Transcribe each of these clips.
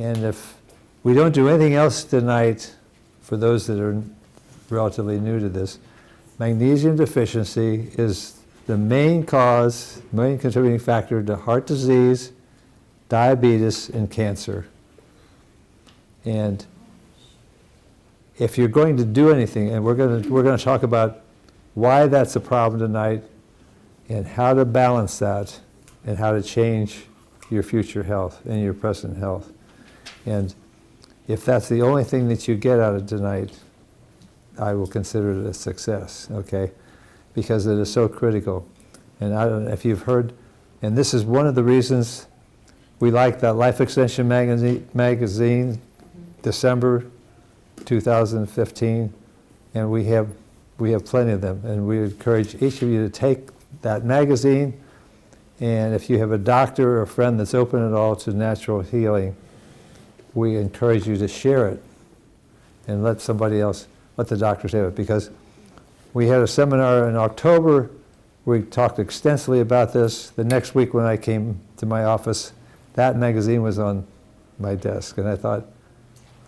And if we don't do anything else tonight, for those that are relatively new to this, magnesium deficiency is the main cause, main contributing factor to heart disease, diabetes, and cancer. And if you're going to do anything, and we're going to talk about why that's a problem tonight, and how to balance that, and how to change your future health and your present health. And if that's the only thing that you get out of tonight, I will consider it a success, okay? Because it is so critical. And I don't know if you've heard, and this is one of the reasons we like that Life Extension magazine, December 2015, and we have plenty of them. And we encourage each of you to take that magazine, and if you have a doctor or a friend that's open at all to natural healing, we encourage you to share it and let somebody else, let the doctors have it. Because we had a seminar in October, we talked extensively about this. The next week when I came to my office, that magazine was on my desk, and I thought,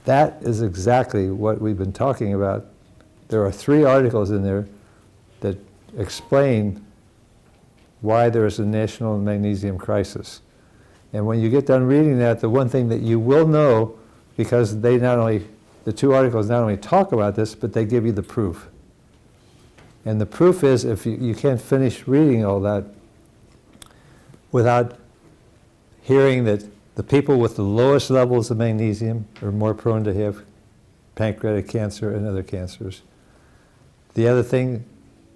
that is exactly what we've been talking about. There are 3 articles in there that explain why there is a national magnesium crisis. And when you get done reading that, the one thing that you will know, because they not only, the 2 articles not only talk about this, but they give you the proof. And the proof is, if you can't finish reading all that without hearing that the people with the lowest levels of magnesium are more prone to have pancreatic cancer and other cancers. The other thing,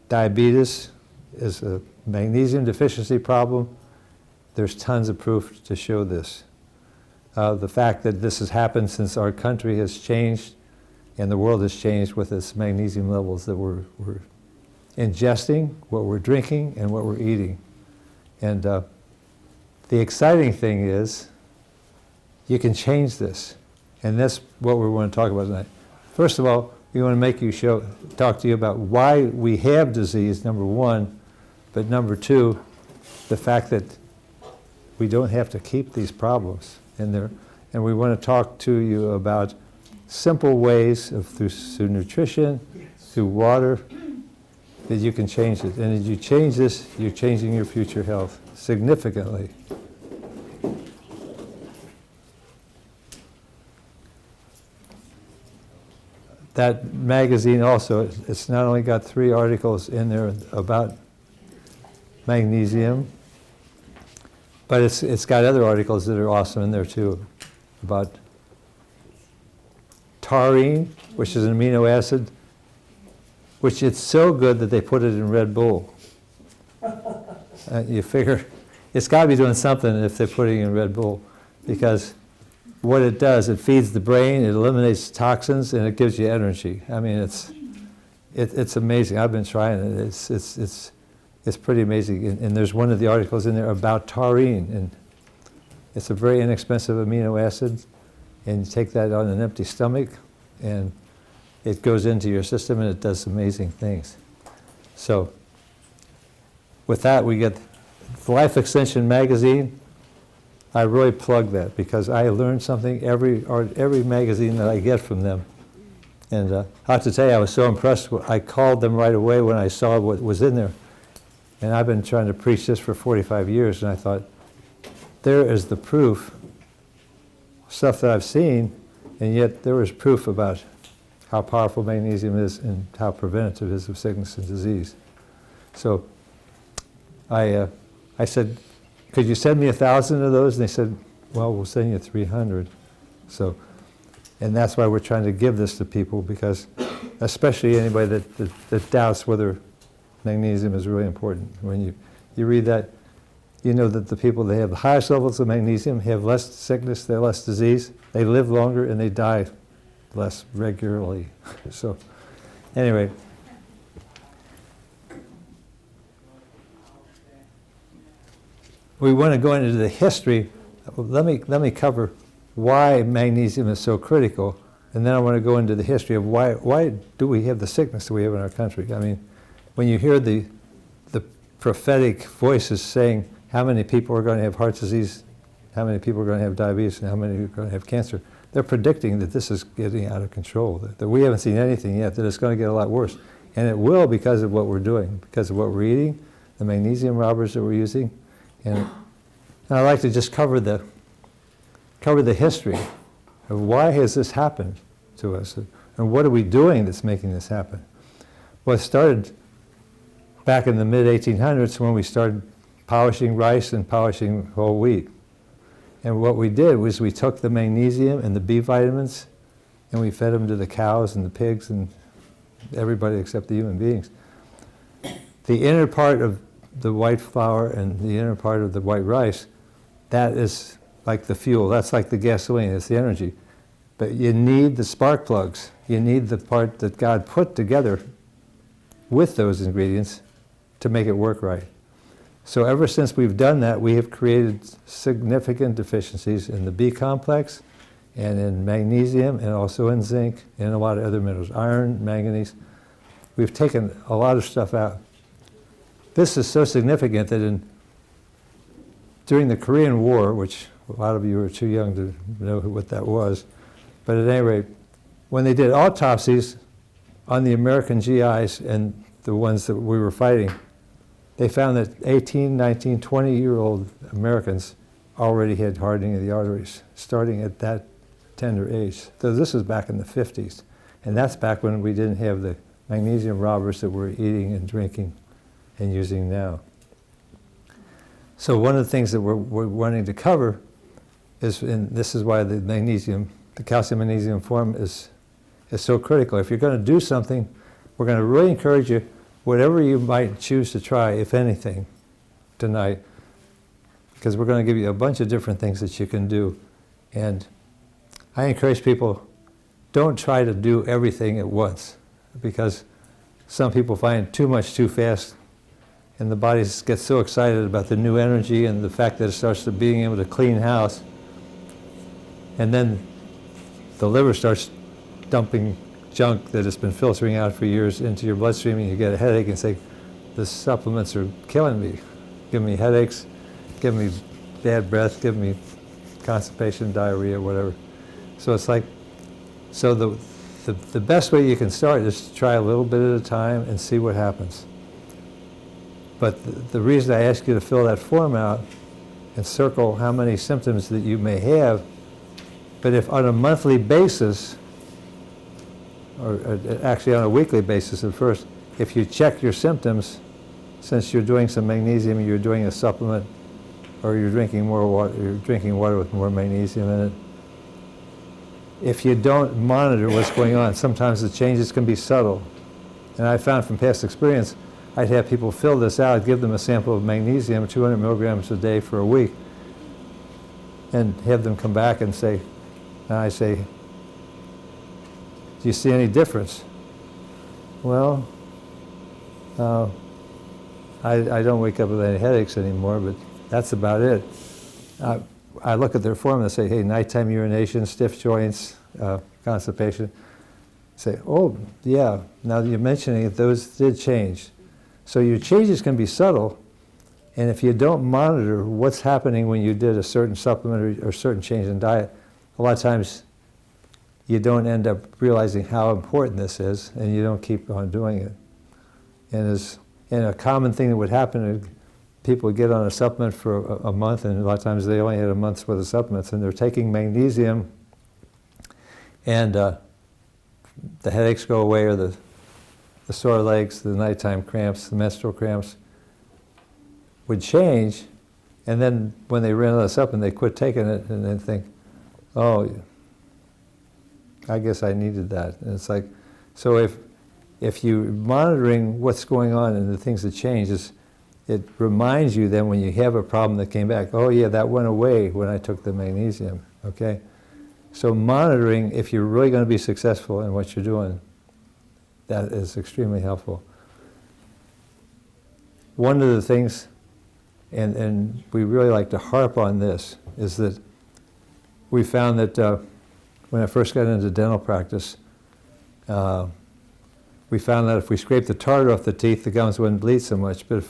diabetes is a magnesium deficiency problem. There's tons of proof to show this. The fact that this has happened since our country has changed and the world has changed with its magnesium levels that we're ingesting, what we're drinking, and what we're eating. And the exciting thing is you can change this. And that's what we want to talk about tonight. First of all, we want to make you talk to you about why we have disease, number 1, but number 2, the fact that we don't have to keep these problems in there. And we want to talk to you about simple ways through nutrition, through water, that you can change it. And as you change this, you're changing your future health significantly. That magazine also, it's not only got 3 articles in there about magnesium, but it's got other articles that are awesome in there too, about taurine, which is an amino acid, which it's so good that they put it in Red Bull. You figure it's got to be doing something if they're putting it in Red Bull, because what it does, it feeds the brain, it eliminates toxins, and it gives you energy. I mean, it's amazing. I've been trying it. It's pretty amazing. And there's one of the articles in there about taurine, and it's a very inexpensive amino acid, and you take that on an empty stomach, and it goes into your system, and it does amazing things. So, with that, we get the Life Extension magazine. I really plug that because I learned something every magazine that I get from them. And I have to tell you, I was so impressed. I called them right away when I saw what was in there. And I've been trying to preach this for 45 years, and I thought, there is the proof, stuff that I've seen, and yet there is proof about how powerful magnesium is and how preventative it is of sickness and disease. So I said, could you send me 1,000 of those? And they said, well, we'll send you 300. So, and that's why we're trying to give this to people, because especially anybody that doubts whether magnesium is really important. When you read that, you know that the people that have the highest levels of magnesium have less sickness, they have less disease, they live longer, and they die less regularly. So, anyway. We want to go into the history. Let me cover why magnesium is so critical, and then I want to go into the history of why do we have the sickness that we have in our country. I mean, when you hear the prophetic voices saying how many people are going to have heart disease, how many people are going to have diabetes and how many are going to have cancer. They're predicting that this is getting out of control, that we haven't seen anything yet, that it's going to get a lot worse. And it will because of what we're doing, because of what we're eating, the magnesium robbers that we're using. And I'd like to just cover the history of why has this happened to us, and what are we doing that's making this happen. Well, it started back in the mid-1800s when we started polishing rice and polishing whole wheat. And what we did was we took the magnesium and the B vitamins and we fed them to the cows and the pigs and everybody except the human beings. The inner part of the white flour and the inner part of the white rice, that is like the fuel, that's like the gasoline, it's the energy. But you need the spark plugs. You need the part that God put together with those ingredients to make it work right. So ever since we've done that, we have created significant deficiencies in the B complex and in magnesium and also in zinc and a lot of other minerals, iron, manganese. We've taken a lot of stuff out. This is so significant that during the Korean War, which a lot of you are too young to know what that was, but at any rate, when they did autopsies on the American GIs and the ones that we were fighting, they found that 18, 19, 20-year-old Americans already had hardening of the arteries, starting at that tender age. So this was back in the 50s. And that's back when we didn't have the magnesium robbers that we're eating and drinking and using now. So one of the things that we're wanting to cover is, and this is why the magnesium, the calcium magnesium form is so critical. If you're going to do something, we're going to really encourage you, whatever you might choose to try, if anything, tonight, because we're going to give you a bunch of different things that you can do. And I encourage people, don't try to do everything at once, because some people find too much too fast, and the body gets so excited about the new energy and the fact that it starts to being able to clean house, and then the liver starts dumping junk that has been filtering out for years into your bloodstream, and you get a headache and say, the supplements are killing me, giving me headaches, giving me bad breath, giving me constipation, diarrhea, whatever. So it's like, so the best way you can start is to try a little bit at a time and see what happens. But the reason I ask you to fill that form out and circle how many symptoms that you may have, but if on a monthly basis, or actually on a weekly basis at first, if you check your symptoms, since you're doing some magnesium, you're doing a supplement, or you're drinking more water, you're drinking water with more magnesium in it. If you don't monitor what's going on, sometimes the changes can be subtle. And I found from past experience, I'd have people fill this out, give them a sample of magnesium, 200 milligrams a day for a week, and have them come back and say, and I say, do you see any difference? Well, I don't wake up with any headaches anymore, but that's about it. I look at their form and say, hey, nighttime urination, stiff joints, constipation. Say, oh, yeah, now that you're mentioning it, those did change. So your changes can be subtle, and if you don't monitor what's happening when you did a certain supplement or certain change in diet, a lot of times you don't end up realizing how important this is, and you don't keep on doing it. And a common thing that would happen, people would get on a supplement for a month, and a lot of times they only had a month's worth of supplements, and they're taking magnesium, and the headaches go away, or the sore legs, the nighttime cramps, the menstrual cramps would change, and then when they ran out of supplement, they quit taking it, and then think, oh, I guess I needed that. And it's like, so if you're monitoring what's going on and the things that change, it reminds you then when you have a problem that came back, oh yeah, that went away when I took the magnesium, okay? So monitoring, if you're really going to be successful in what you're doing, that is extremely helpful. One of the things, and we really like to harp on this, is that we found that when I first got into dental practice, we found that if we scraped the tartar off the teeth, the gums wouldn't bleed so much. But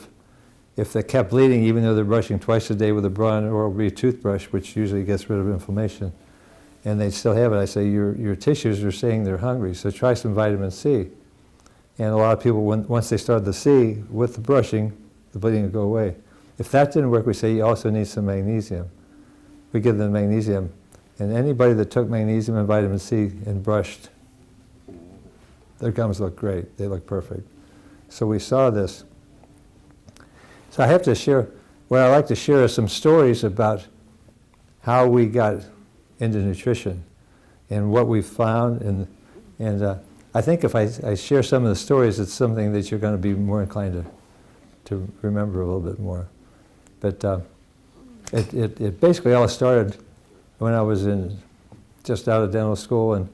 if they kept bleeding, even though they're brushing twice a day with a Braun oral-B toothbrush, which usually gets rid of inflammation, and they still have it, I say, your tissues are saying they're hungry, so try some vitamin C. And a lot of people, once they start the C, with the brushing, the bleeding will go away. If that didn't work, we say you also need some magnesium. We give them magnesium. And anybody that took magnesium and vitamin C and brushed, their gums look great. They look perfect. So we saw this. So I have to share, what I like to share is some stories about how we got into nutrition and what we found. And I think if I share some of the stories, it's something that you're going to be more inclined to remember a little bit more. But it basically all started when I was just out of dental school, and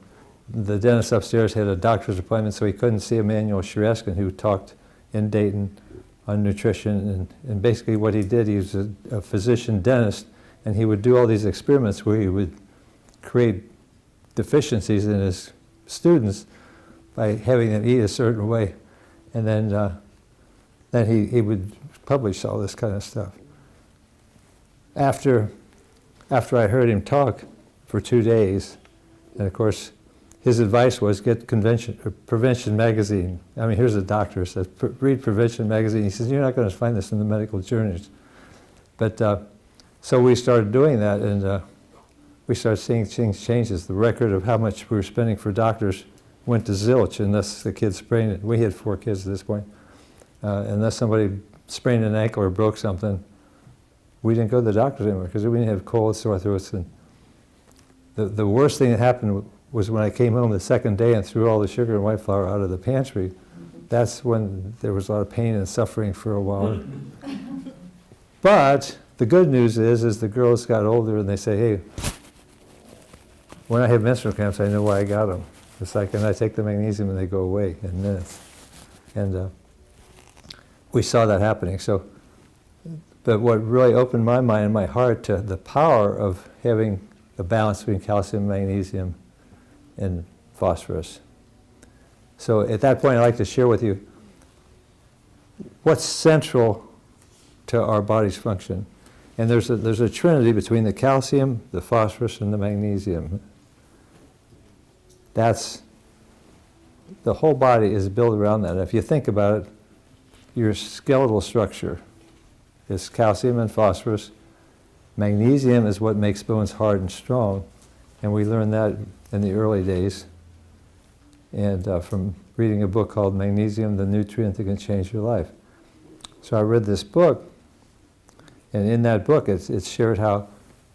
the dentist upstairs had a doctor's appointment, so he couldn't see Emanuel Shureskin, who talked in Dayton on nutrition. And basically what he did, he was a physician dentist, and he would do all these experiments where he would create deficiencies in his students by having them eat a certain way. And then he would publish all this kind of stuff. After I heard him talk for 2 days, and of course, his advice was get Prevention magazine. I mean, here's a doctor who says, read Prevention magazine. He says, you're not going to find this in the medical journals. But so we started doing that, and we started seeing changes. The record of how much we were spending for doctors went to zilch unless the kids sprained it. We had 4 kids at this point. Unless somebody sprained an ankle or broke something, we didn't go to the doctors anymore because we didn't have colds, sore throats. And the worst thing that happened was when I came home the second day and threw all the sugar and white flour out of the pantry. That's when there was a lot of pain and suffering for a while. But the good news is the girls got older and they say, hey, when I have menstrual cramps, I know why I got them. It's like, and I take the magnesium and they go away in minutes. And we saw that happening. So, but what really opened my mind and my heart to the power of having a balance between calcium, magnesium, and phosphorus. So at that point, I'd like to share with you what's central to our body's function. And there's a trinity between the calcium, the phosphorus, and the magnesium. That's, the whole body is built around that. If you think about it, your skeletal structure is calcium and phosphorus. Magnesium is what makes bones hard and strong, and we learned that in the early days, and from reading a book called Magnesium, the Nutrient That Can Change Your Life. So I read this book, and in that book it shared how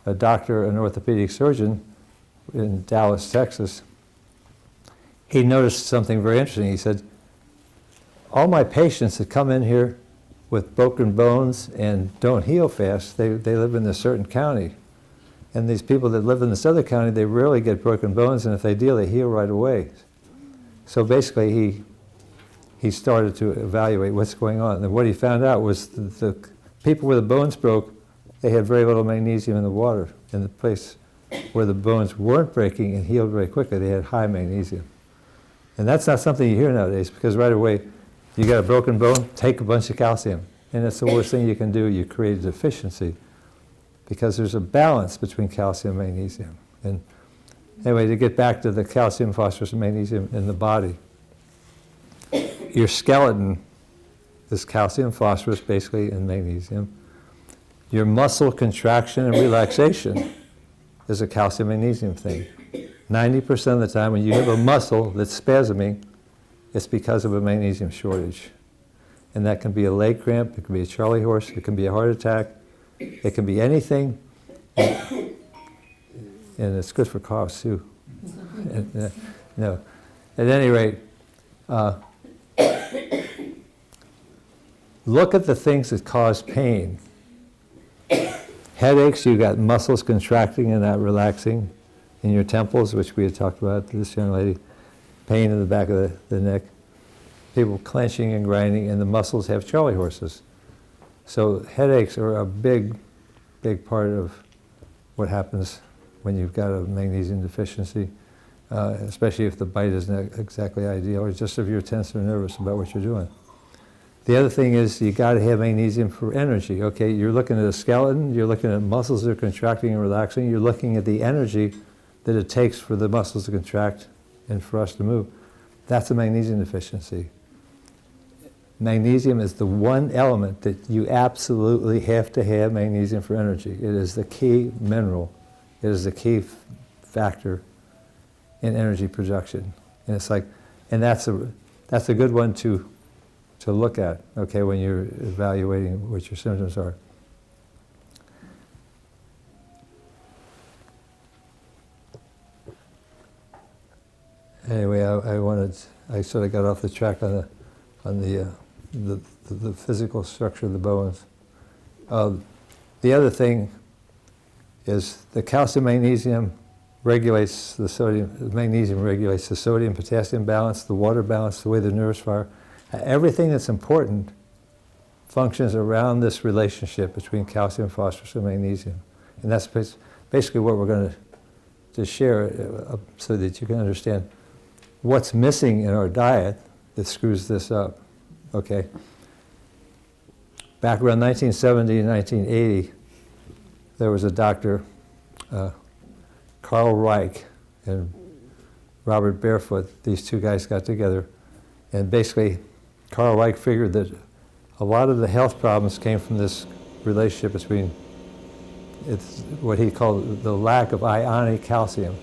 a doctor, an orthopedic surgeon in Dallas, Texas, he noticed something very interesting. He said, all my patients that come in here with broken bones and don't heal fast, they live in a certain county. And these people that live in this other county, they rarely get broken bones, and if they do, they heal right away. So basically, he started to evaluate what's going on. And what he found out was the people where the bones broke, they had very little magnesium in the water. In the place where the bones weren't breaking and healed very quickly, they had high magnesium. And that's not something you hear nowadays, because right away, you got a broken bone, take a bunch of calcium. And that's the worst thing you can do. You create a deficiency, because there's a balance between calcium and magnesium. And anyway, to get back to the calcium, phosphorus, and magnesium in the body, your skeleton is calcium, phosphorus, basically, and magnesium. Your muscle contraction and relaxation is a calcium-magnesium thing. 90% of the time when you have a muscle that's spasming, it's because of a magnesium shortage. And that can be a leg cramp, it can be a Charlie horse, it can be a heart attack, it can be anything. And it's good for coughs too. No. At any rate, look at the things that cause pain. Headaches, you got muscles contracting and not relaxing in your temples, which we had talked about, this young lady. Pain in the back of the neck. People clenching and grinding, and the muscles have Charlie horses. So headaches are a big, big part of what happens when you've got a magnesium deficiency, especially if the bite isn't exactly ideal, or just if you're tense or nervous about what you're doing. The other thing is you got to have magnesium for energy. Okay, you're looking at a skeleton, you're looking at muscles that are contracting and relaxing, you're looking at the energy that it takes for the muscles to contract and for us to move. That's a magnesium deficiency. Magnesium is the one element that you absolutely have to have magnesium for energy. It is the key mineral. It is the key factor in energy production. And it's like, and that's a good one to look at, okay, when you're evaluating what your symptoms are. Anyway, I sort of got off the track on the physical structure of the bones. The other thing is the calcium magnesium regulates the sodium. Magnesium regulates the sodium potassium balance, the water balance, the way the nerves fire. Everything that's important functions around this relationship between calcium, phosphorus, and magnesium, and that's basically what we're going to share, so that you can understand what's missing in our diet that screws this up. Okay. Back around 1970 and 1980, there was a doctor, Carl Reich and Robert Barefoot. These two guys got together, and basically Carl Reich figured that a lot of the health problems came from this relationship between what he called the lack of ionic calcium.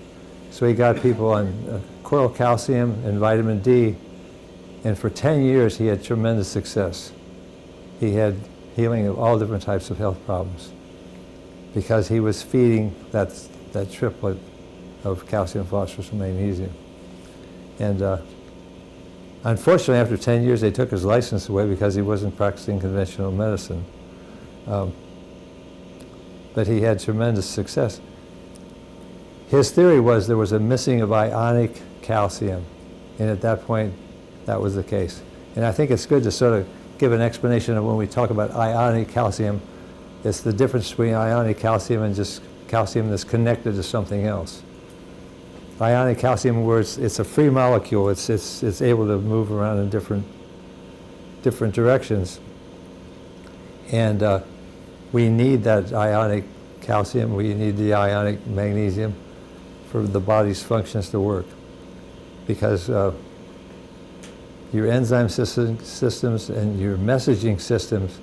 So he got people on coral calcium and vitamin D, and for 10 years he had tremendous success. He had healing of all different types of health problems because he was feeding that triplet of calcium, phosphorus, and magnesium. And unfortunately, after 10 years, they took his license away because he wasn't practicing conventional medicine. But he had tremendous success. His theory was there was a missing of ionic calcium, and at that point, that was the case. And I think it's good to sort of give an explanation of when we talk about ionic calcium. It's the difference between ionic calcium and just calcium that's connected to something else. Ionic calcium, where it's a free molecule, it's able to move around in different directions, and we need that ionic calcium. We need the ionic magnesium for the body's functions to work, because your enzyme systems and your messaging systems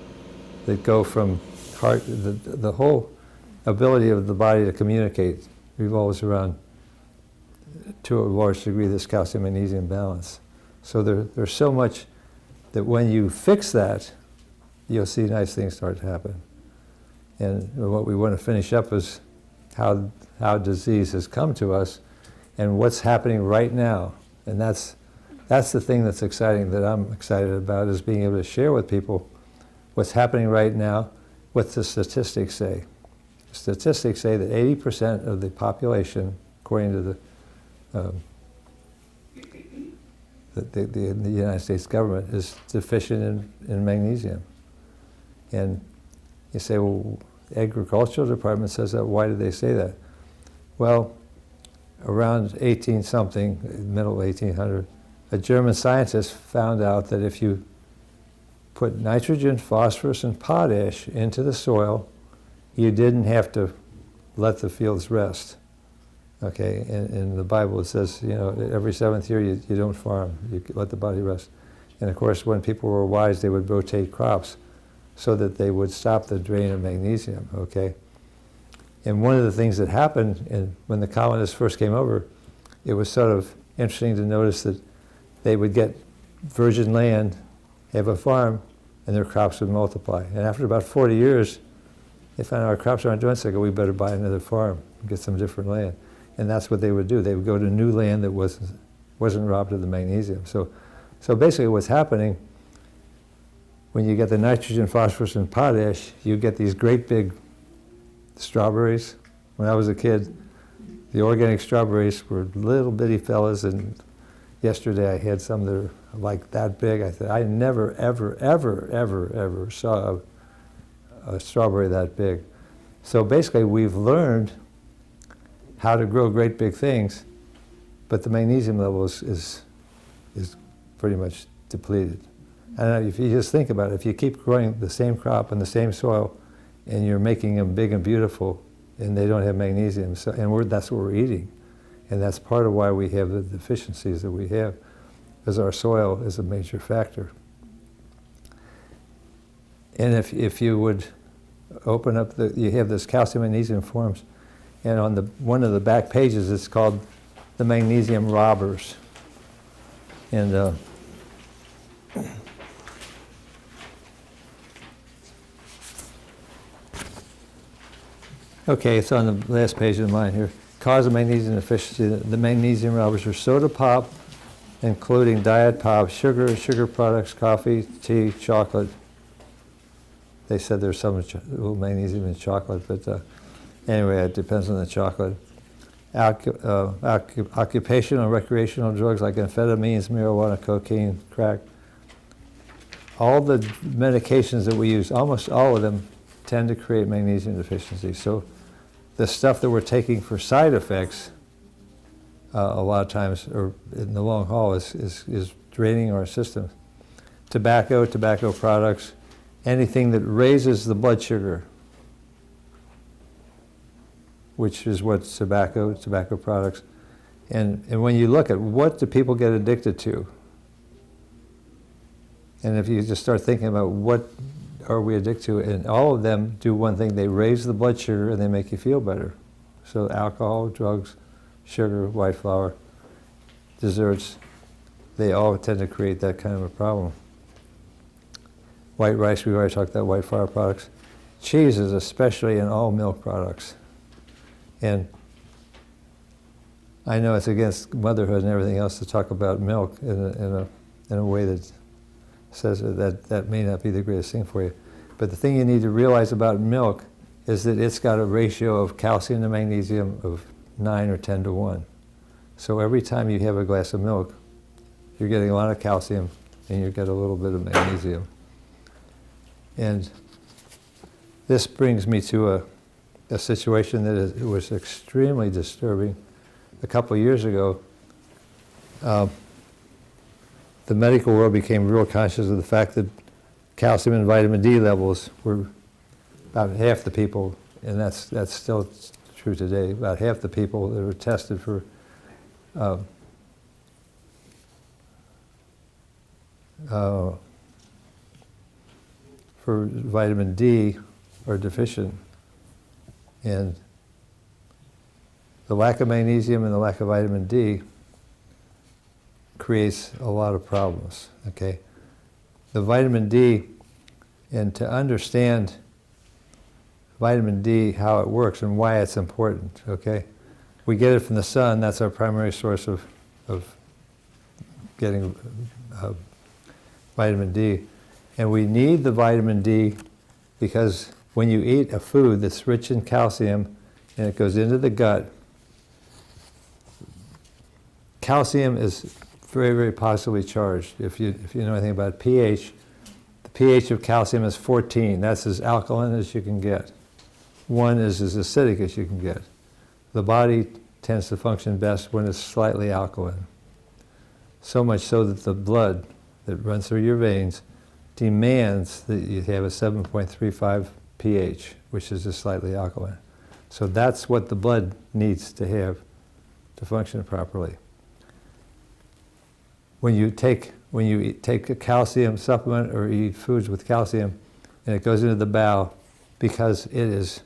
that go from heart, the whole ability of the body to communicate revolves around, to a large degree, this calcium-magnesium balance. So there's so much that when you fix that, you'll see nice things start to happen. And what we want to finish up is how disease has come to us and what's happening right now. And that's the thing that's exciting, that I'm excited about, is being able to share with people what's happening right now, what the statistics say. Statistics say that 80% of the population, according to the United States government, is deficient in magnesium. And you say, well, the agricultural department says that. Why do they say that? Well, around 18-something, middle 1800, a German scientist found out that if you put nitrogen, phosphorus, and potash into the soil, you didn't have to let the fields rest. Okay, in the Bible it says, you know, every seventh year you don't farm, you let the body rest. And of course, when people were wise, they would rotate crops so that they would stop the drain of magnesium, okay? And one of the things that happened when the colonists first came over, it was sort of interesting to notice that they would get virgin land, have a farm, and their crops would multiply. And after about 40 years, they found out our crops aren't doing so good, we better buy another farm and get some different land. And that's what they would do. They would go to new land that wasn't robbed of the magnesium. So basically what's happening, when you get the nitrogen, phosphorus, and potash, you get these great big strawberries. When I was a kid, the organic strawberries were little bitty fellas, and yesterday I had some that are like that big. I thought, I never, ever, ever, ever, ever saw a strawberry that big. So basically we've learned how to grow great big things, but the magnesium level is pretty much depleted. And if you just think about it, if you keep growing the same crop in the same soil, and you're making them big and beautiful, and they don't have magnesium, so, and that's what we're eating. And that's part of why we have the deficiencies that we have, because our soil is a major factor. And if you would open up you have this calcium magnesium forms, and on one of the back pages it's called the magnesium robbers. And okay, it's on the last page of mine here. Cause of magnesium deficiency. The magnesium robbers are soda pop, including diet pop, sugar products, coffee, tea, chocolate. They said there's some little magnesium in chocolate, but anyway, it depends on the chocolate. Occupational and recreational drugs like amphetamines, marijuana, cocaine, crack. All the medications that we use, almost all of them, tend to create magnesium deficiency. So the stuff that we're taking for side effects, a lot of times, or in the long haul, is draining our system. Tobacco products, anything that raises the blood sugar, which is what tobacco products. And when you look at what do people get addicted to, and if you just start thinking about what are we addicted to, and all of them do one thing: they raise the blood sugar and they make you feel better. So alcohol, drugs, sugar, white flour, desserts, they all tend to create that kind of a problem. White rice, we already talked about white flour products. Cheeses, especially in all milk products. And I know it's against motherhood and everything else to talk about milk in a way that says that may not be the greatest thing for you. But the thing you need to realize about milk is that it's got a ratio of calcium to magnesium of 9 or 10 to 1. So every time you have a glass of milk, you're getting a lot of calcium and you get a little bit of magnesium. And this brings me to a situation that was extremely disturbing. A couple of years ago, the medical world became real conscious of the fact that calcium and vitamin D levels were about half the people, and that's still true today, about half the people that were tested for vitamin D are deficient. And the lack of magnesium and the lack of vitamin D creates a lot of problems, okay? The vitamin D, and to understand vitamin D, how it works and why it's important, okay? We get it from the sun. That's our primary source of getting vitamin D. And we need the vitamin D because when you eat a food that's rich in calcium and it goes into the gut, calcium is very, very positively charged. If you know anything about pH, the pH of calcium is 14. That's as alkaline as you can get. 1 is as acidic as you can get. The body tends to function best when it's slightly alkaline. So much so that the blood that runs through your veins demands that you have a 7.35 pH, which is just slightly alkaline. So that's what the blood needs to have to function properly. When you take a calcium supplement or eat foods with calcium, and it goes into the bowel, because it is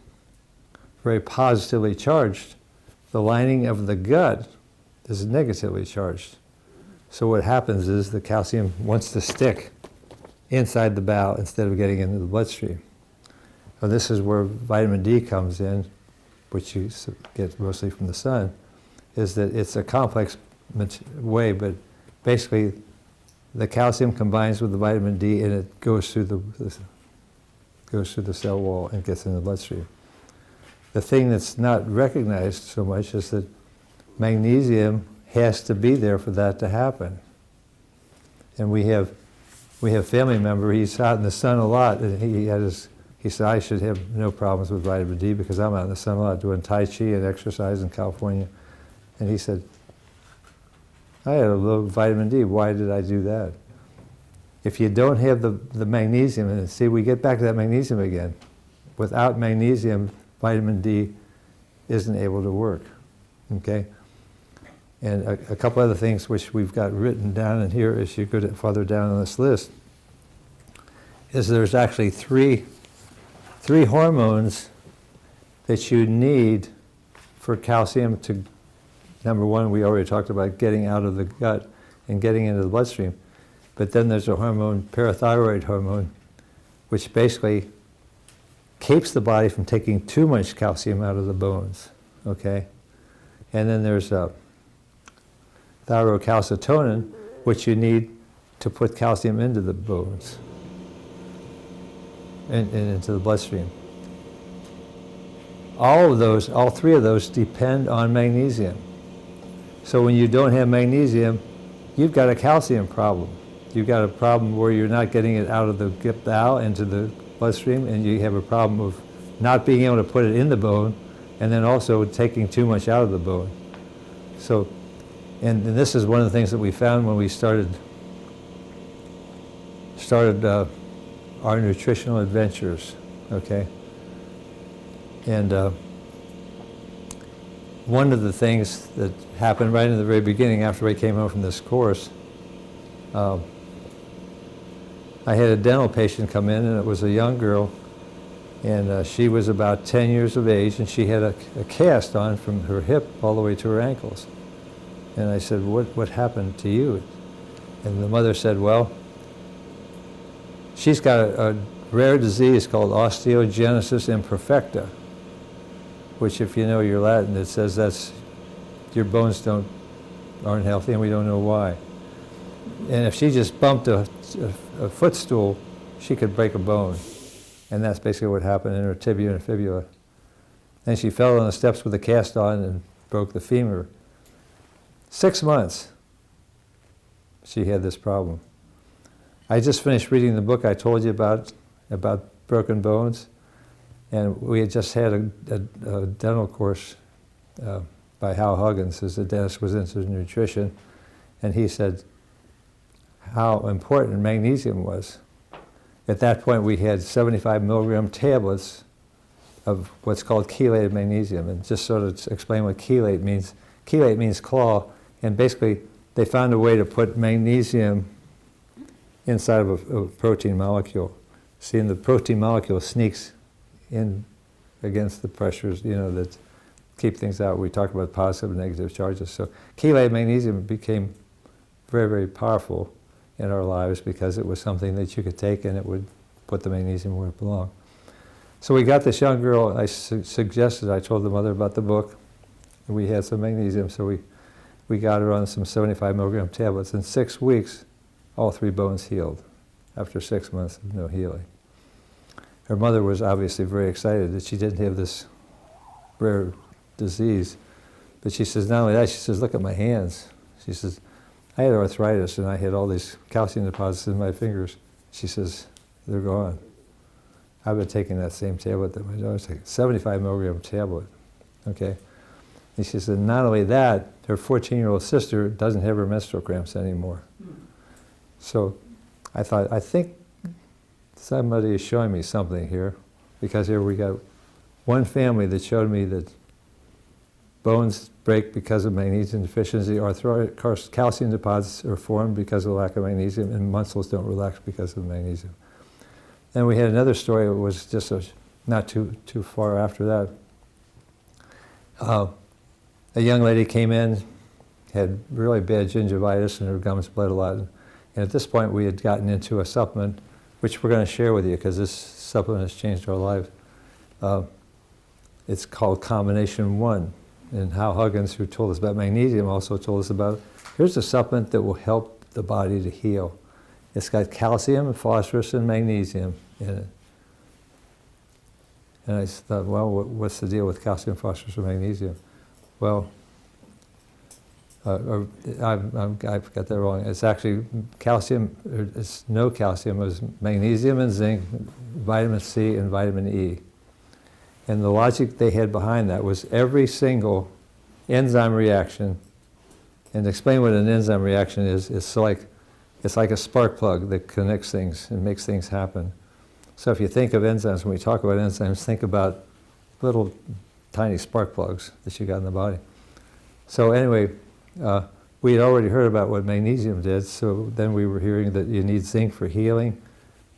very positively charged, the lining of the gut is negatively charged. So what happens is the calcium wants to stick inside the bowel instead of getting into the bloodstream. Well, this is where vitamin D comes in, which you get mostly from the sun, is that it's a complex way, but basically the calcium combines with the vitamin D and it goes through the cell wall and gets in the bloodstream. The thing that's not recognized so much is that magnesium has to be there for that to happen. And we have family member, he's out in the sun a lot, and he said, I should have no problems with vitamin D because I'm out in the sun a lot doing Tai Chi and exercise in California. And he said, I had a low vitamin D, why did I do that? if you don't have the magnesium, and see, we get back to that magnesium again. Without magnesium, vitamin D isn't able to work, okay? And a couple other things which we've got written down in here as you go farther down on this list is there's actually three hormones that you need for calcium to, number one, we already talked about getting out of the gut and getting into the bloodstream. But then there's a hormone, parathyroid hormone, which basically keeps the body from taking too much calcium out of the bones, okay? And then there's thyrocalcitonin, which you need to put calcium into the bones and into the bloodstream. All three of those depend on magnesium. So when you don't have magnesium, you've got a calcium problem. You've got a problem where you're not getting it out of the bowel into the bloodstream, and you have a problem of not being able to put it in the bone, and then also taking too much out of the bone. So, and this is one of the things that we found when we started our nutritional adventures, okay? And one of the things that happened right in the very beginning after we came home from this course, I had a dental patient come in, and it was a young girl, and she was about 10 years of age, and she had a cast on from her hip all the way to her ankles. And I said, what happened to you? And the mother said, well, she's got a rare disease called osteogenesis imperfecta, which, if you know your Latin, it says that's your bones aren't healthy, and we don't know why. And if she just bumped a footstool, she could break a bone. And that's basically what happened in her tibia and fibula. And she fell on the steps with a cast on and broke the femur. 6 months she had this problem. I just finished reading the book I told you about broken bones, and we had just had a dental course by Hal Huggins, who's a dentist, was into nutrition, and he said how important magnesium was. At that point we had 75 milligram tablets of what's called chelated magnesium, and just sort of explain what chelate means. Chelate means claw, and basically they found a way to put magnesium inside of a protein molecule. See, and the protein molecule sneaks in against the pressures, that keep things out. We talk about positive and negative charges. So chelated magnesium became very, very powerful in our lives because it was something that you could take and it would put the magnesium where it belonged. So we got this young girl, I told the mother about the book, and we had some magnesium, so we got her on some 75 milligram tablets. In 6 weeks, all 3 bones healed after 6 months of no healing. Her mother was obviously very excited that she didn't have this rare disease. But she says, not only that, she says, look at my hands. She says, I had arthritis and I had all these calcium deposits in my fingers. She says, they're gone. I've been taking that same tablet that my daughter's taking, 75 milligram tablet, okay? And she said, not only that, her 14-year-old sister doesn't have her menstrual cramps anymore. So I thought, I think somebody is showing me something here, because here we got one family that showed me that bones break because of magnesium deficiency, calcium deposits are formed because of lack of magnesium, and muscles don't relax because of the magnesium. Then we had another story, it was just not too far after that. A young lady came in, had really bad gingivitis and her gums bled a lot. And at this point we had gotten into a supplement, which we're going to share with you because this supplement has changed our lives. It's called Combination 1. And Hal Huggins, who told us about magnesium, also told us about, here's a supplement that will help the body to heal. It's got calcium, phosphorus, and magnesium in it. And I thought, well, what's the deal with calcium, phosphorus, and magnesium? Well, I've got that wrong. It's actually calcium, it's no calcium, it was magnesium and zinc, vitamin C, and vitamin E. And the logic they had behind that was every single enzyme reaction, and to explain what an enzyme reaction is so like It's like a spark plug that connects things and makes things happen. So if you think of enzymes, when we talk about enzymes, think about little tiny spark plugs that you got in the body. So anyway, we had already heard about what magnesium did, so then we were hearing that you need zinc for healing,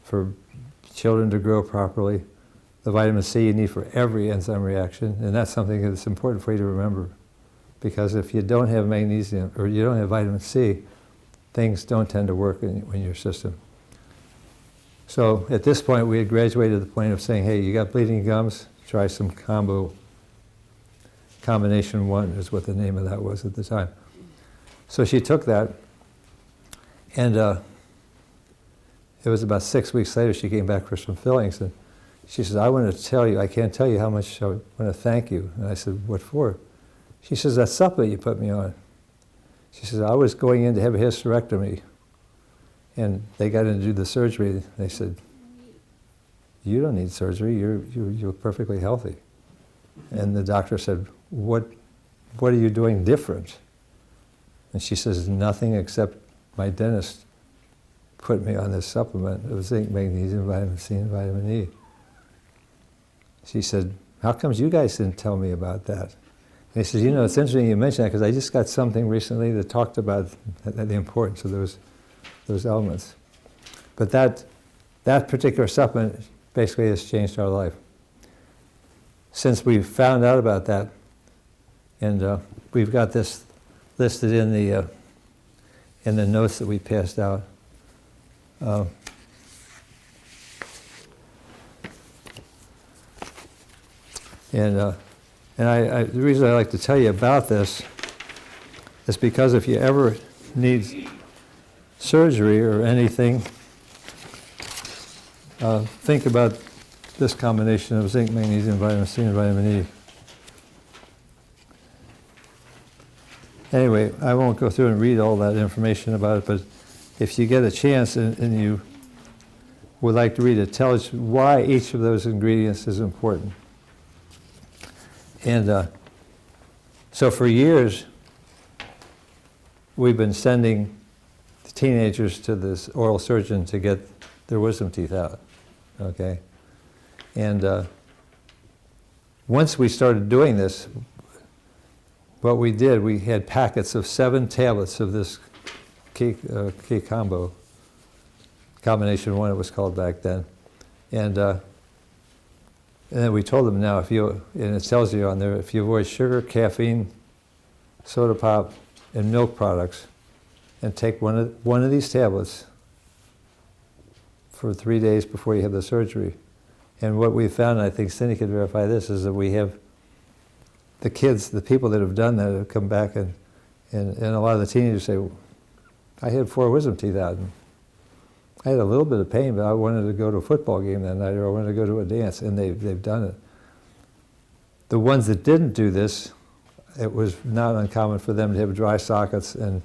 for children to grow properly. The vitamin C you need for every enzyme reaction, and that's something that's important for you to remember. Because if you don't have magnesium, or you don't have vitamin C, things don't tend to work in your system. So at this point, we had graduated to the point of saying, hey, you got bleeding gums, try some combination 1 is what the name of that was at the time. So she took that, and it was about 6 weeks later she came back for some fillings, and she says, I want to tell you, I can't tell you how much I want to thank you. And I said, what for? She says, that supplement you put me on. She says, I was going in to have a hysterectomy, and they got in to do the surgery. They said, you don't need surgery, you're perfectly healthy. And the doctor said, what are you doing different? And she says, nothing except my dentist put me on this supplement of zinc, magnesium, vitamin C, and vitamin E. She said, how comes you guys didn't tell me about that? And he says, you know, it's interesting you mention that because I just got something recently that talked about the importance of those elements. But that particular supplement basically has changed our life. Since we found out about that, and we've got this listed in the notes that we passed out. The reason I like to tell you about this is because if you ever need surgery or anything, think about this combination of zinc, magnesium, vitamin C, and vitamin E. Anyway, I won't go through and read all that information about it, but if you get a chance and you would like to read it, tell us why each of those ingredients is important. And so for years, we've been sending the teenagers to this oral surgeon to get their wisdom teeth out, okay? And once we started doing this, what we did, we had packets of 7 tablets of this key combo, combination 1 it was called back then. And then we told them now, and it tells you on there, if you avoid sugar, caffeine, soda pop, and milk products, and take one of these tablets for 3 days before you have the surgery. And what we found, and I think Cindy could verify this, is that we have the kids, the people that have done that have come back, and a lot of the teenagers say, I had 4 wisdom teeth out, and I had a little bit of pain, but I wanted to go to a football game that night, or I wanted to go to a dance, and they've done it. The ones that didn't do this, it was not uncommon for them to have dry sockets and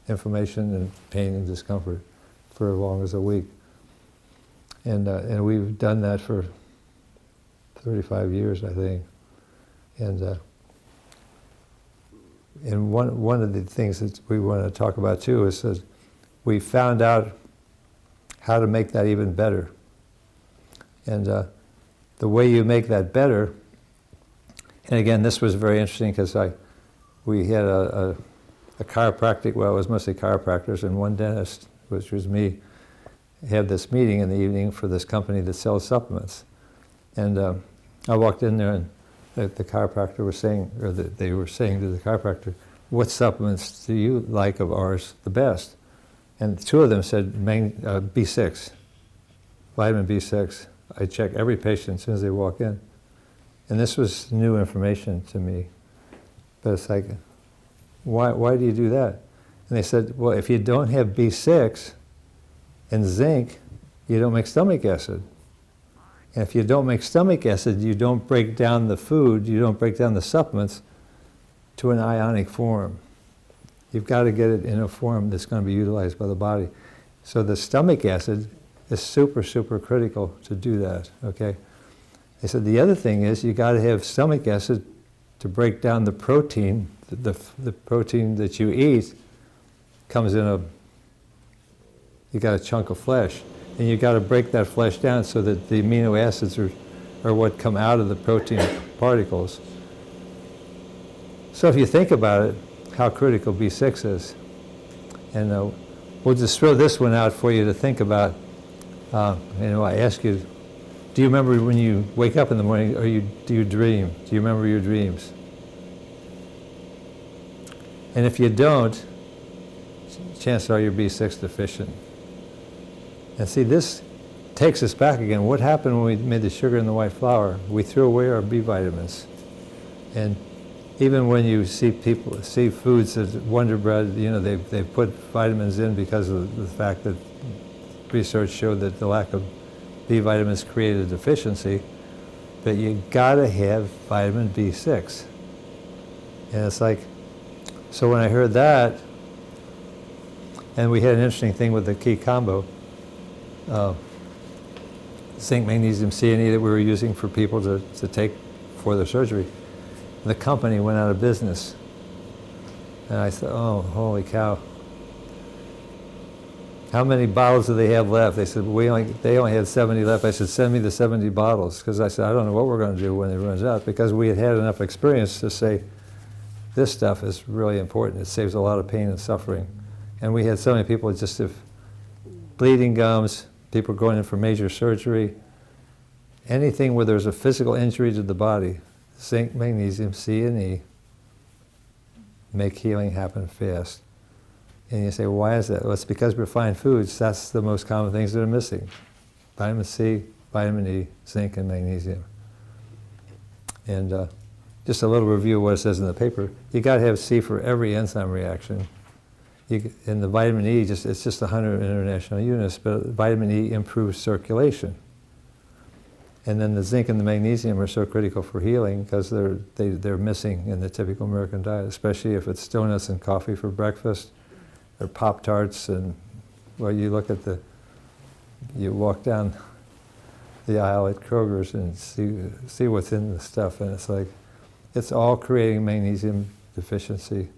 inflammation and pain and discomfort for as long as a week. And we've done that for 35 years, I think. And one of the things that we want to talk about too is that we found out how to make that even better. And the way you make that better, and again, this was very interesting because we had a chiropractic, well, it was mostly chiropractors, and one dentist, which was me, had this meeting in the evening for this company that sells supplements. And I walked in there, and the chiropractor was saying, or they were saying to the chiropractor, what supplements do you like of ours the best? And 2 of them said B6, vitamin B6. I check every patient as soon as they walk in. And this was new information to me. But it's like, why do you do that? And they said, well, if you don't have B6 and zinc, you don't make stomach acid. And if you don't make stomach acid, you don't break down the food, you don't break down the supplements to an ionic form. You've got to get it in a form that's going to be utilized by the body. So the stomach acid is super, super critical to do that, okay? They said the other thing is you got to have stomach acid to break down the protein. The protein that you eat comes in you got a chunk of flesh. And you got to break that flesh down so that the amino acids are what come out of the protein particles. So if you think about it, how critical B6 is. And we'll just throw this one out for you to think about. I ask you, do you remember when you wake up in the morning, do you dream? Do you remember your dreams? And if you don't, chances are you're B6 deficient. And see, this takes us back again. What happened when we made the sugar in the white flour? We threw away our B vitamins. And even when you see foods as Wonder Bread, they've put vitamins in because of the fact that research showed that the lack of B vitamins created a deficiency. But you gotta have vitamin B6. And it's like, so when I heard that, and we had an interesting thing with the key combo, zinc, magnesium, C, and E that we were using for people to take for their surgery. The company went out of business. And I thought, oh, holy cow. How many bottles do they have left? They said, they only had 70 left. I said, send me the 70 bottles. Because I said, I don't know what we're going to do when it runs out. Because we had had enough experience to say, this stuff is really important. It saves a lot of pain and suffering. And we had so many people just have bleeding gums, people going in for major surgery, anything where there's a physical injury to the body. Zinc, magnesium, C, and E make healing happen fast. And you say, well, why is that? Well, it's because refined foods, that's the most common things that are missing. Vitamin C, vitamin E, zinc, and magnesium. And just a little review of what it says in the paper. You got to have C for every enzyme reaction. And the vitamin E, it's just 100 international units, but vitamin E improves circulation. And then the zinc and the magnesium are so critical for healing because they're missing in the typical American diet, especially if it's donuts and coffee for breakfast, or Pop-Tarts, and well, you walk down the aisle at Kroger's and see what's in the stuff, and it's like, it's all creating magnesium deficiency.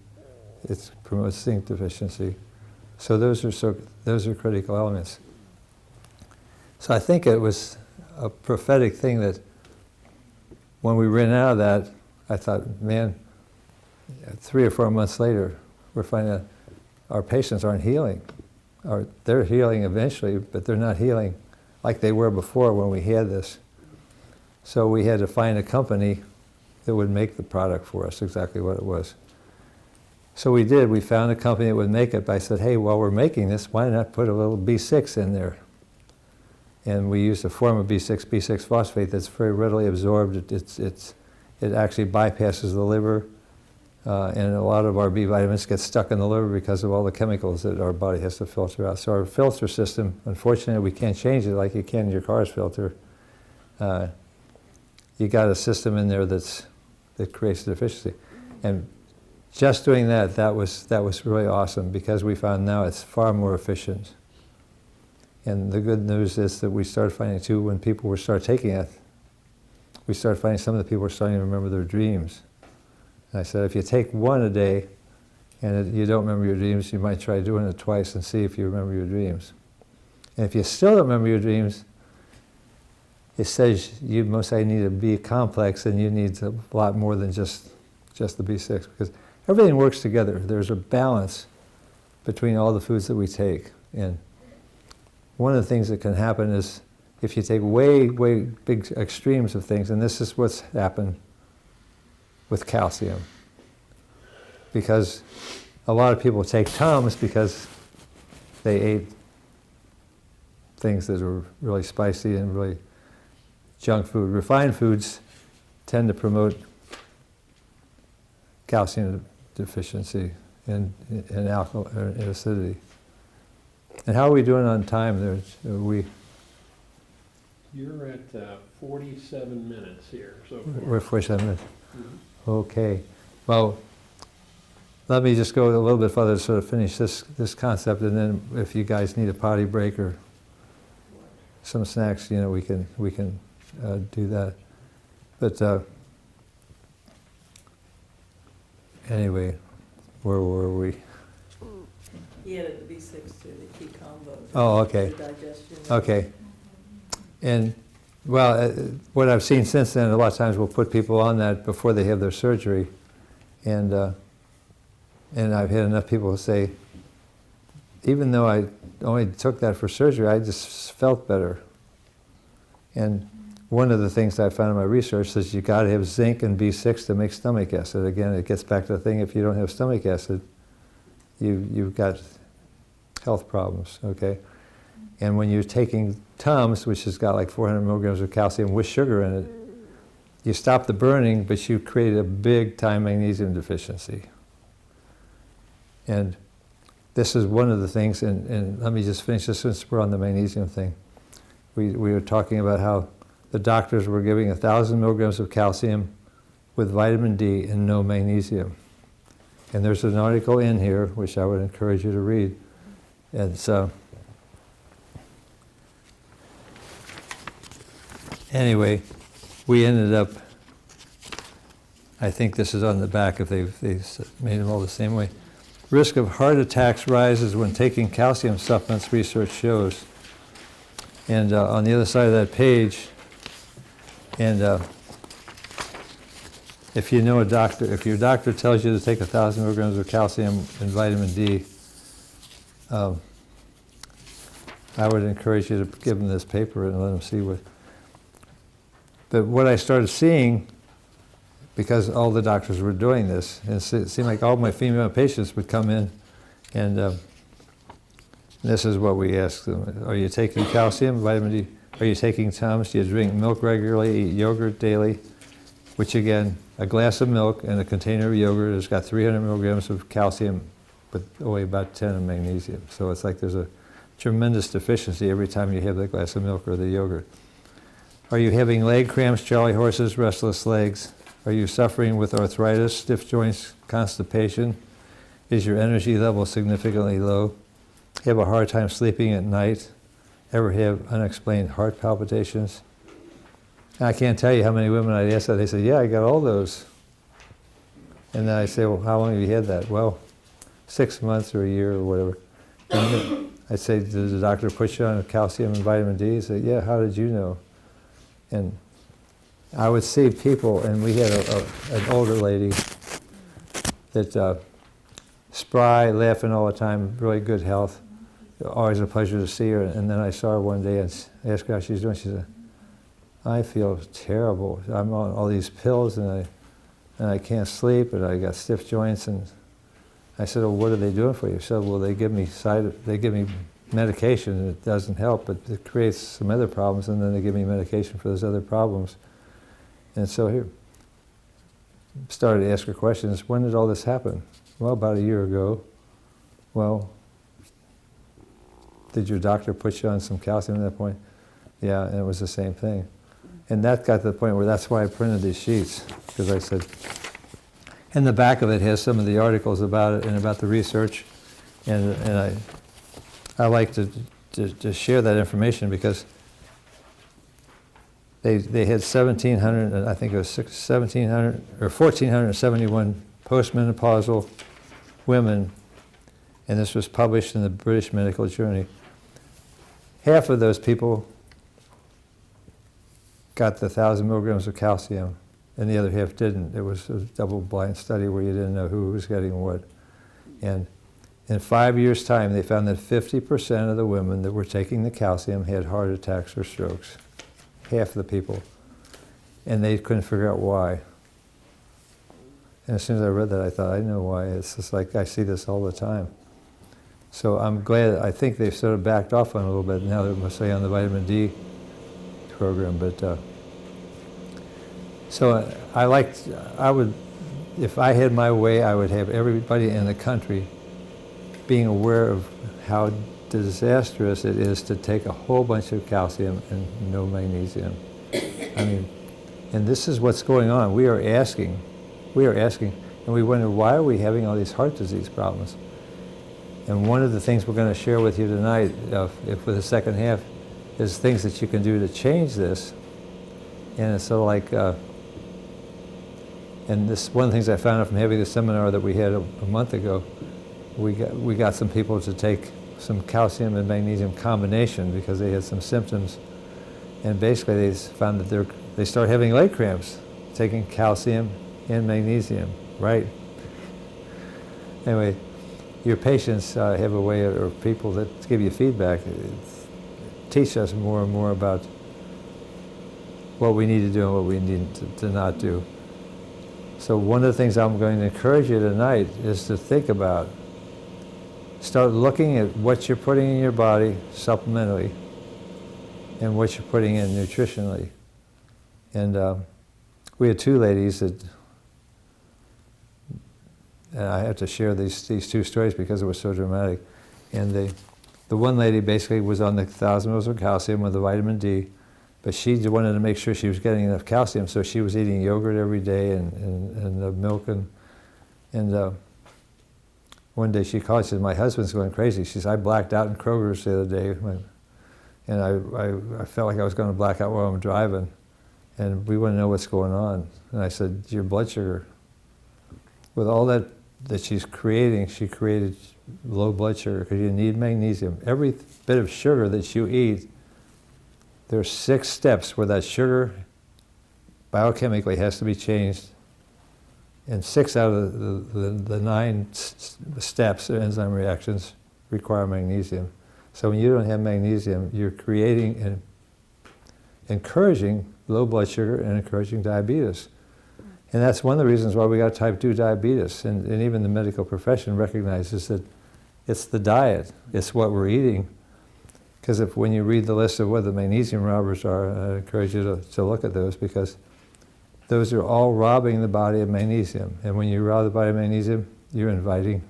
It promotes zinc deficiency. So those are critical elements. So I think it was a prophetic thing that when we ran out of that, I thought, man, 3 or 4 months later, we're finding out our patients aren't healing. They're healing eventually, but they're not healing like they were before when we had this. So we had to find a company that would make the product for us, exactly what it was. So we did. We found a company that would make it. But I said, hey, while we're making this, why not put a little B6 in there? And we used a form of B6 phosphate that's very readily absorbed. It actually bypasses the liver, and a lot of our B vitamins get stuck in the liver because of all the chemicals that our body has to filter out. So our filter system, unfortunately, we can't change it like you can in your car's filter. You got a system in there that creates the deficiency, and just doing that was really awesome because we found now it's far more efficient. And the good news is that we started finding too, when people started taking it, we started finding some of the people were starting to remember their dreams. And I said, if you take one a day and you don't remember your dreams, you might try doing it twice and see if you remember your dreams. And if you still don't remember your dreams, it says you most likely need a B complex and you need a lot more than just the B6, because everything works together. There's a balance between all the foods that we take. And one of the things that can happen is if you take way big extremes of things, and this is what's happened with calcium. Because a lot of people take Tums because they ate things that are really spicy and really junk food. Refined foods tend to promote calcium deficiency and alcohol and acidity. And how are we doing on time there? You're at 47 minutes here so far. We're 47 minutes. Mm-hmm. Okay. Well, let me just go a little bit further to sort of finish this concept, and then if you guys need a potty break or some snacks, we can do that. But anyway, where were we? He added the B6 to the key combos. Oh, okay. For digestion. Okay. And, well, what I've seen since then, a lot of times we'll put people on that before they have their surgery. And I've had enough people say, even though I only took that for surgery, I just felt better. And one of the things I found in my research is you got to have zinc and B6 to make stomach acid. Again, it gets back to the thing, if you don't have stomach acid, you've got health problems, okay? And when you're taking Tums, which has got like 400 milligrams of calcium with sugar in it, you stop the burning, but you create a big time magnesium deficiency. And this is one of the things, and let me just finish this since we're on the magnesium thing. We were talking about how the doctors were giving 1,000 milligrams of calcium with vitamin D and no magnesium. And there's an article in here, which I would encourage you to read. It's, anyway, we ended up, I think this is on the back if they've made them all the same way. Risk of heart attacks rises when taking calcium supplements, research shows. And on the other side of that page, and if you know a doctor, if your doctor tells you to take 1,000 milligrams of calcium and vitamin D, I would encourage you to give them this paper and let them see what. But what I started seeing, because all the doctors were doing this, and it seemed like all my female patients would come in, and this is what we asked them. Are you taking calcium, vitamin D? Are you taking Tums? Do you drink milk regularly, eat yogurt daily? Which again, a glass of milk and a container of yogurt has got 300 milligrams of calcium, but only about 10 of magnesium. So it's like there's a tremendous deficiency every time you have the glass of milk or the yogurt. Are you having leg cramps, jolly horses, restless legs? Are you suffering with arthritis, stiff joints, constipation? Is your energy level significantly low? Have a hard time sleeping at night? Ever have unexplained heart palpitations? I can't tell you how many women I'd ask that. They say, yeah, I got all those. And then I say, well, how long have you had that? Well, 6 months or a year or whatever. And I'd say, did the doctor put you on calcium and vitamin D? He'd say, yeah, how did you know? And I would see people, and we had an older lady that spry, laughing all the time, really good health. Always a pleasure to see her. And then I saw her one day and asked her how she's doing. She said, I feel terrible. I'm on all these pills and I can't sleep and I got stiff joints. And I said, well, what are they doing for you? She said, well, they give me medication and it doesn't help, but it creates some other problems, and then they give me medication for those other problems. And so here, started to ask her questions. When did all this happen? Well, about a year ago. Well, did your doctor put you on some calcium at that point? Yeah, and it was the same thing. And that got to the point where that's why I printed these sheets, because I said, and the back of it has some of the articles about it and about the research, and I like to share that information because they had 1,700, I think it was 1,700 or 1,471 postmenopausal women, and this was published in the British Medical Journal. Half of those people got the 1,000 milligrams of calcium, and the other half didn't. It was a double-blind study where you didn't know who was getting what. And in 5 years' time, they found that 50% of the women that were taking the calcium had heart attacks or strokes. Half the people. And they couldn't figure out why. And as soon as I read that, I thought, I know why. It's just like, I see this all the time. So I'm glad, I think they've sort of backed off on it a little bit now, they're mostly on the vitamin D program, but so I would, if I had my way, I would have everybody in the country being aware of how disastrous it is to take a whole bunch of calcium and no magnesium. I mean, and this is what's going on. We are asking, and we wonder, why are we having all these heart disease problems? And one of the things we're going to share with you tonight, for the second half, is things that you can do to change this. And it's sort of like, and this one of the things I found out from having the seminar that we had a month ago, we got some people to take some calcium and magnesium combination because they had some symptoms, and basically they found that they start having leg cramps, taking calcium and magnesium, right? Anyway, your patients have a way, or people that give you feedback, teach us more and more about what we need to do and what we need to not do. So one of the things I'm going to encourage you tonight is to think about, start looking at what you're putting in your body supplementally and what you're putting in nutritionally. And we had two ladies that, and I have to share these two stories because it was so dramatic. And the one lady basically was on the 1,000 mils of calcium with the vitamin D, but she wanted to make sure she was getting enough calcium, so she was eating yogurt every day and milk. And one day she called, she said, my husband's going crazy. She said, I blacked out in Kroger's the other day, and I felt like I was going to black out while I'm driving, and we want to know what's going on. And I said, your blood sugar. With all that she's creating, she created low blood sugar because you need magnesium. Every bit of sugar that you eat, there's 6 steps where that sugar biochemically has to be changed, and 6 out of the 9 steps or enzyme reactions require magnesium. So when you don't have magnesium, you're creating and encouraging low blood sugar and encouraging diabetes. And that's one of the reasons why we got type 2 diabetes. And even the medical profession recognizes that it's the diet, it's what we're eating. Because when you read the list of what the magnesium robbers are, I encourage you to look at those, because those are all robbing the body of magnesium. And when you rob the body of magnesium, you're inviting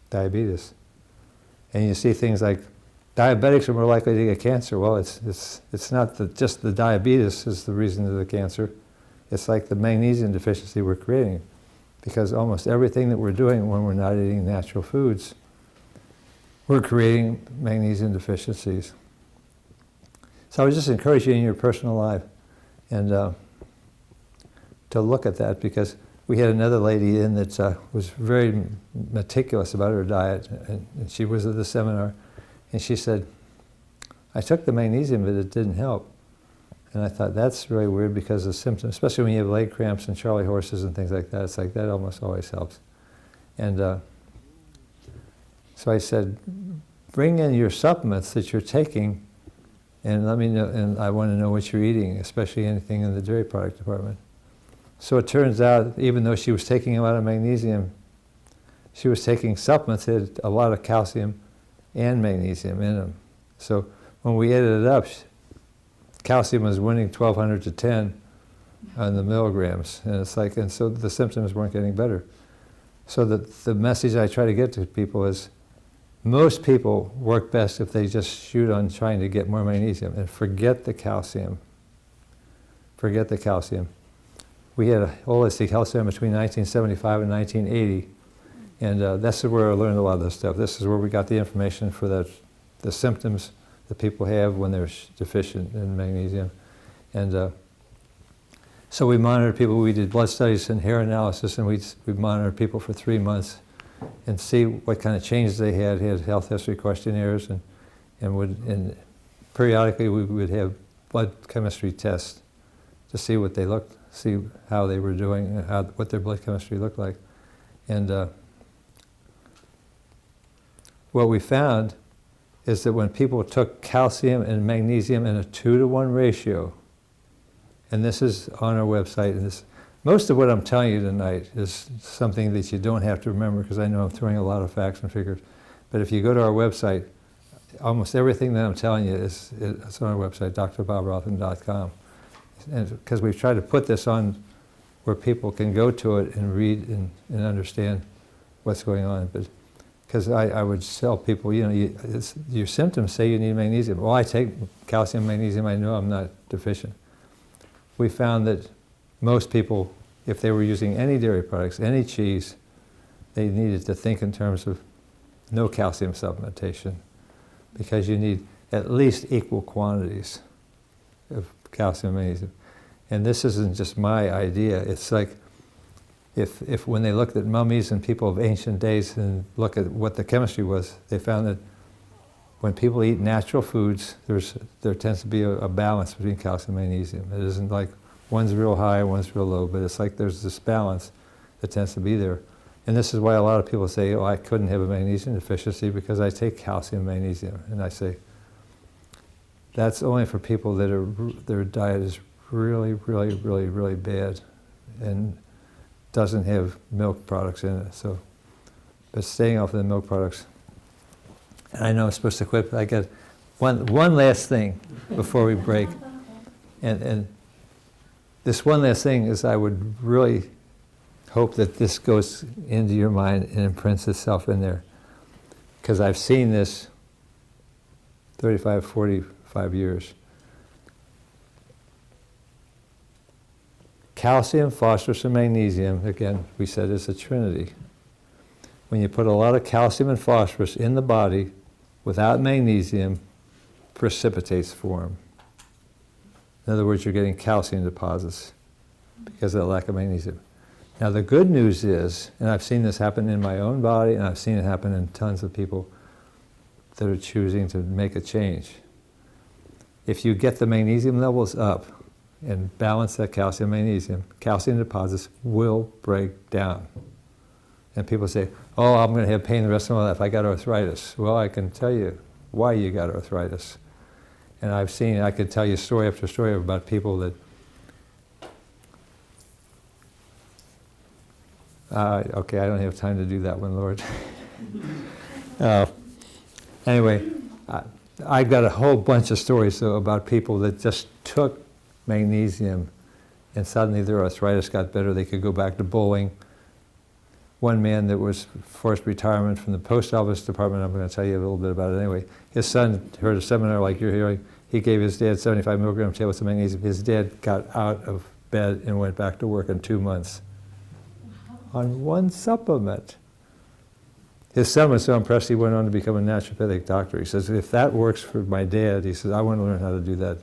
diabetes. And you see things like diabetics are more likely to get cancer. Well, it's not just the diabetes is the reason of the cancer. It's like the magnesium deficiency we're creating, because almost everything that we're doing when we're not eating natural foods, we're creating magnesium deficiencies. So I would just encourage you in your personal life and to look at that, because we had another lady in that was very meticulous about her diet, and she was at the seminar, and she said, I took the magnesium, but it didn't help. And I thought, that's really weird, because the symptoms, especially when you have leg cramps and Charlie horses and things like that, it's like that almost always helps. And so I said, bring in your supplements that you're taking, and let me know, and I want to know what you're eating, especially anything in the dairy product department. So it turns out, even though she was taking a lot of magnesium, she was taking supplements that had a lot of calcium and magnesium in them. So when we added it up, calcium was winning 1,200 to 10 on the milligrams, and it's like, and so the symptoms weren't getting better. So the message I try to get to people is, most people work best if they just shoot on trying to get more magnesium and forget the calcium. Forget the calcium. We had a holistic health center between 1975 and 1980, and that's where I learned a lot of this stuff. This is where we got the information for the symptoms that people have when they're deficient in magnesium. And so we monitored people. We did blood studies and hair analysis, and we monitored people for 3 months and see what kind of changes they had. Had health history questionnaires, and periodically we would have blood chemistry tests to see what they looked, see how they were doing, what their blood chemistry looked like. And what we found is that when people took calcium and magnesium in a 2-to-1 ratio, and this is on our website, and most of what I'm telling you tonight is something that you don't have to remember, because I know I'm throwing a lot of facts and figures. But if you go to our website, almost everything that I'm telling you is on our website, drbobRothan.com. And because we've tried to put this on where people can go to it and read and understand what's going on. But because I would tell people, your symptoms say you need magnesium. Well, I take calcium, magnesium, I know I'm not deficient. We found that most people, if they were using any dairy products, any cheese, they needed to think in terms of no calcium supplementation, because you need at least equal quantities of calcium and magnesium. And this isn't just my idea. It's like, if when they looked at mummies and people of ancient days and look at what the chemistry was, they found that when people eat natural foods, there tends to be a balance between calcium and magnesium. It isn't like one's real high, one's real low, but it's like there's this balance that tends to be there. And this is why a lot of people say, oh, I couldn't have a magnesium deficiency because I take calcium and magnesium. And I say, that's only for people that their diet is really, really, really, really bad and doesn't have milk products in it. So, but staying off of the milk products. And I know I'm supposed to quit, but I got one last thing before we break. And this one last thing is I would really hope that this goes into your mind and imprints itself in there. Because I've seen this 35, 45 years. Calcium, phosphorus, and magnesium, again, we said is a trinity. When you put a lot of calcium and phosphorus in the body without magnesium, precipitates form. In other words, you're getting calcium deposits because of the lack of magnesium. Now the good news is, and I've seen this happen in my own body, and I've seen it happen in tons of people that are choosing to make a change. If you get the magnesium levels up and balance that calcium magnesium, calcium deposits will break down. And people say, oh, I'm going to have pain the rest of my life. I got arthritis. Well, I can tell you why you got arthritis. And I could tell you story after story about people that, okay, I don't have time to do that one, Lord. Anyway, I've got a whole bunch of stories though about people that just took magnesium and suddenly their arthritis got better. They could go back to bowling. One man that was forced retirement from the post office department, I'm going to tell you a little bit about it anyway. His son heard a seminar like you're hearing. He gave his dad 75 milligram tablets of magnesium. His dad got out of bed and went back to work in 2 months on one supplement. His son was so impressed he went on to become a naturopathic doctor. He says, if that works for my dad, he says, I want to learn how to do that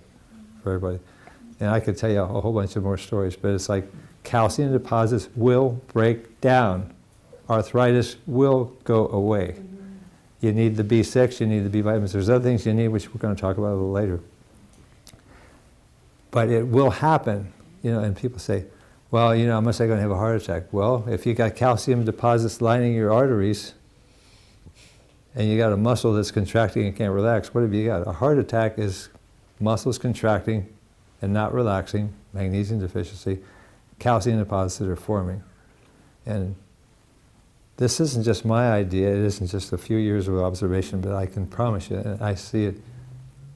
for everybody. And I could tell you a whole bunch of more stories, but it's like calcium deposits will break down. Arthritis will go away. You need the B6, you need the B vitamins. There's other things you need, which we're going to talk about a little later. But it will happen, and people say, well, am I going to have a heart attack? Well, if you got calcium deposits lining your arteries, and you got a muscle that's contracting and can't relax, what have you got? A heart attack is muscles contracting and not relaxing, magnesium deficiency, calcium deposits that are forming. And this isn't just my idea, it isn't just a few years of observation, but I can promise you, and I see it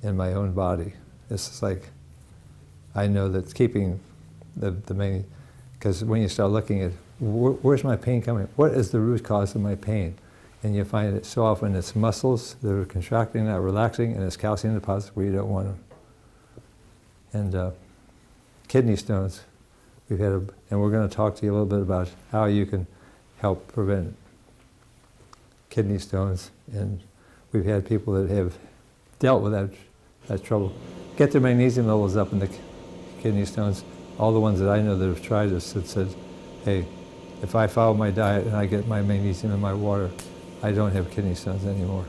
in my own body. This is like, I know that keeping the main, because when you start looking at, where's my pain coming? What is the root cause of my pain? And you find it so often it's muscles that are contracting, not relaxing, and it's calcium deposits where you don't want them. And kidney stones, and we're going to talk to you a little bit about how you can help prevent kidney stones. And we've had people that have dealt with that trouble. Get their magnesium levels up in the kidney stones. All the ones that I know that have tried this have said, hey, if I follow my diet and I get my magnesium in my water, I don't have kidney stones anymore.